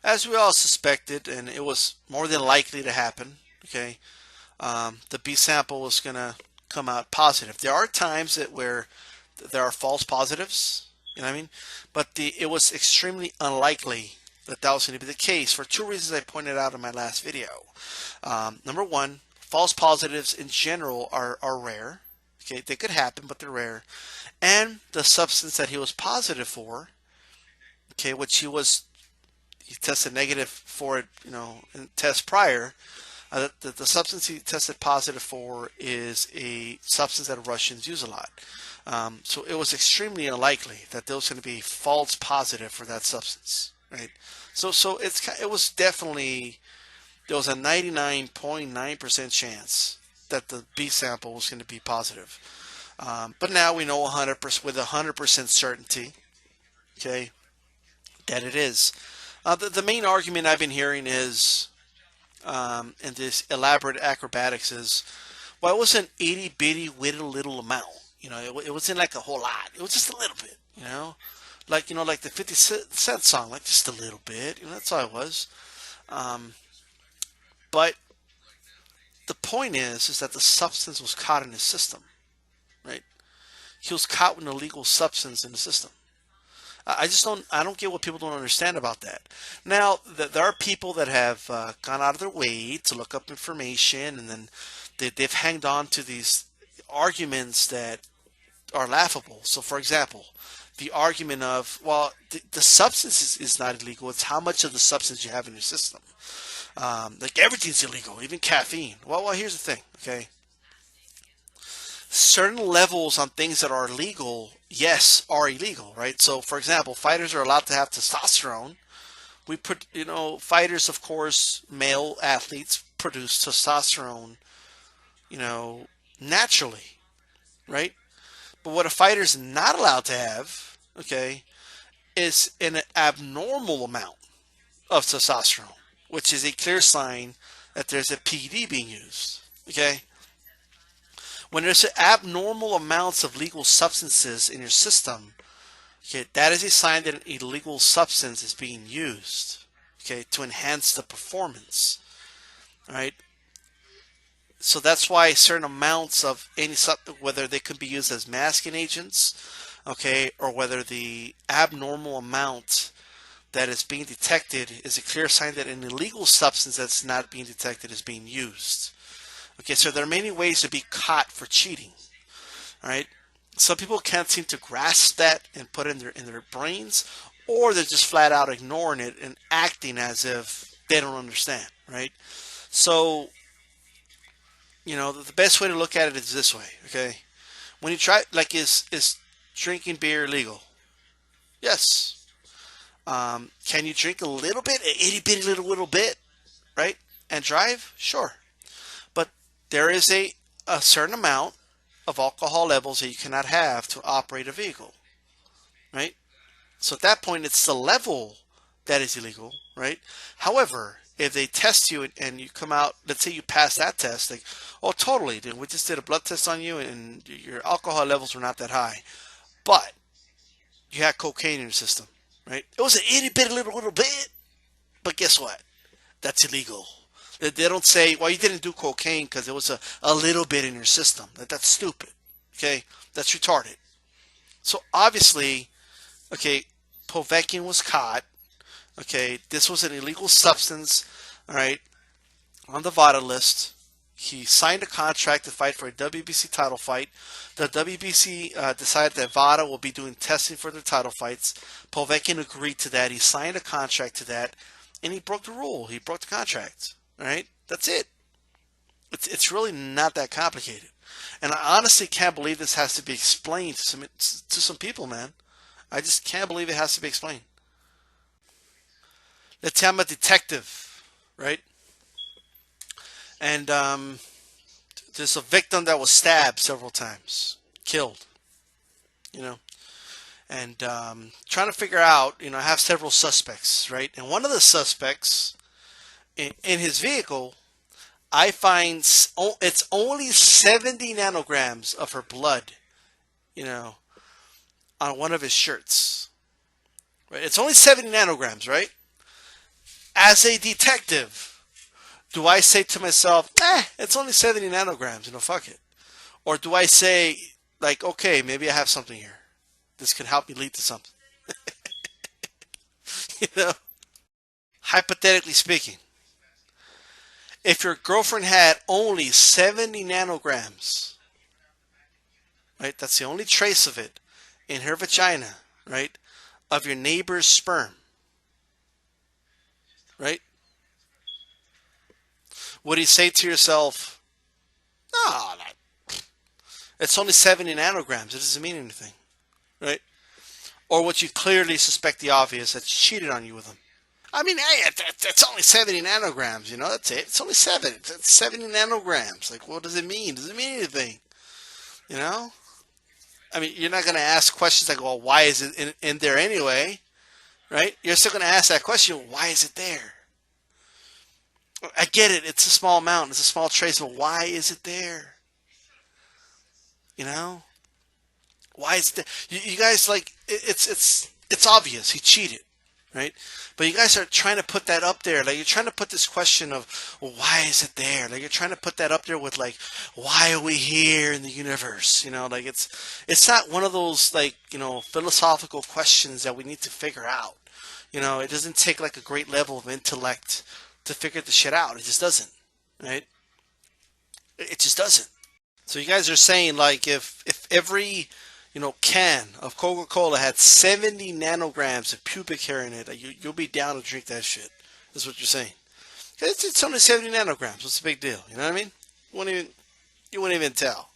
as we all suspected, and it was more than likely to happen. Okay, the B sample was going to come out positive. There are times where there are false positives, you know what I mean? But it was extremely unlikely that that was going to be the case for two reasons I pointed out in my last video. Number one, false positives in general are rare. Okay, they could happen, but they're rare. And the substance that he was positive for, okay, which he tested negative for it, in tests prior. The substance he tested positive for is a substance that Russians use a lot. So it was extremely unlikely that there was going to be false positive for that substance, right? So it was definitely, there was a 99.9% chance that the B sample was going to be positive. But now we know 100% with 100% certainty, okay, that it is. The main argument I've been hearing is, and this elaborate acrobatics is, well, it was an itty bitty widdle little amount. It wasn't like a whole lot. It was just a little bit. Like the 50 Cent song, like just a little bit. That's all it was. Um, but the point is that the substance was caught in his system, right? He was caught with an illegal substance in the system. I don't get what people don't understand about that. Now, there are people that have gone out of their way to look up information, and then they've hanged on to these arguments that are laughable. So, for example, the argument of, well, the substance is not illegal. It's how much of the substance you have in your system. Like everything's illegal, even caffeine. Well, here's the thing, okay? Certain levels on things that are legal, yes, are illegal, right? So, for example, fighters are allowed to have testosterone. We put, fighters, of course, male athletes produce testosterone, you know, naturally, right? But what a fighter's not allowed to have, okay, is an abnormal amount of testosterone, which is a clear sign that there's a PD being used, okay? When there's abnormal amounts of legal substances in your system, okay, that is a sign that an illegal substance is being used, okay, to enhance the performance, right? So that's why certain amounts of any whether they could be used as masking agents, okay, or whether the abnormal amount that is being detected is a clear sign that an illegal substance that's not being detected is being used. Okay, so there are many ways to be caught for cheating. All right, some people can't seem to grasp that and put it in their brains, or they're just flat out ignoring it and acting as if they don't understand. Right. So the best way to look at it is this way. Okay, when you try, like, is drinking beer illegal? Yes. Can you drink a little bit, a itty bitty little bit, right, and drive? Sure. But there is a certain amount of alcohol levels that you cannot have to operate a vehicle, right? So at that point, it's the level that is illegal, right? However, if they test you and you come out, let's say you pass that test, like, oh, totally, dude, we just did a blood test on you and your alcohol levels were not that high, but you had cocaine in your system, right? It was an itty bitty little bit, but guess what? That's illegal. They don't say, well, you didn't do cocaine because it was a little bit in your system. That's stupid. Okay? That's retarded. So obviously, okay, Povetkin was caught. Okay, this was an illegal substance, all right, on the VADA list. He signed a contract to fight for a WBC title fight. The WBC decided that VADA will be doing testing for their title fights. Povetkin agreed to that. He signed a contract to that, and he broke the rule. He broke the contract. All right, that's it. It's really not that complicated, and I honestly can't believe this has to be explained to some people, man. I just can't believe it has to be explained. Let's say I'm a detective, right? And there's a victim that was stabbed several times, killed, you know, and trying to figure out, I have several suspects, right? And one of the suspects in his vehicle, I find it's only 70 nanograms of her blood, you know, on one of his shirts. Right? It's only 70 nanograms, right? As a detective, do I say to myself, it's only 70 nanograms, fuck it? Or do I say, like, okay, maybe I have something here. This could help me lead to something. you know? Hypothetically speaking, if your girlfriend had only 70 nanograms, right, that's the only trace of it in her vagina, right, of your neighbor's sperm, right, would you say to yourself, no, it's only 70 nanograms, it doesn't mean anything, right? Or would you clearly suspect the obvious, that she cheated on you with them? I mean, hey, it's only 70 nanograms, that's it. It's only 7. It's 70 nanograms. Like, what does it mean? Does it mean anything? You know? I mean, you're not going to ask questions like, well, why is it in there anyway? Right? You're still going to ask that question, why is it there? I get it. It's a small amount. It's a small trace, but why is it there? You know? Why is it there? You guys, like, it's obvious. He cheated. Right? But you guys are trying to put that up there. Like, you're trying to put this question of, well, why is it there? Like, you're trying to put that up there with, like, why are we here in the universe? Like, it's not one of those, like, philosophical questions that we need to figure out. It doesn't take, like, a great level of intellect to figure the shit out. It just doesn't. Right? It just doesn't. So you guys are saying, like, if every can of Coca-Cola had 70 nanograms of pubic hair in it, you'll be down to drink that shit. That's what you're saying. It's only 70 nanograms. What's the big deal? You know what I mean? You wouldn't even tell.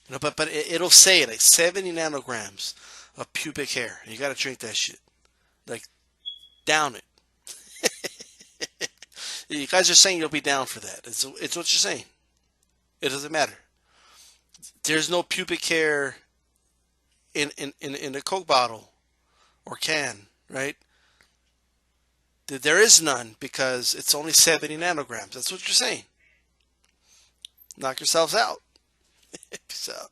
But it'll say like 70 nanograms of pubic hair. You got to drink that shit. Like, down it. You guys are saying you'll be down for that. It's what you're saying. It doesn't matter. There's no pubic hair in a Coke bottle or can, right? There is none because it's only 70 nanograms. That's what you're saying. Knock yourselves out. Peace out.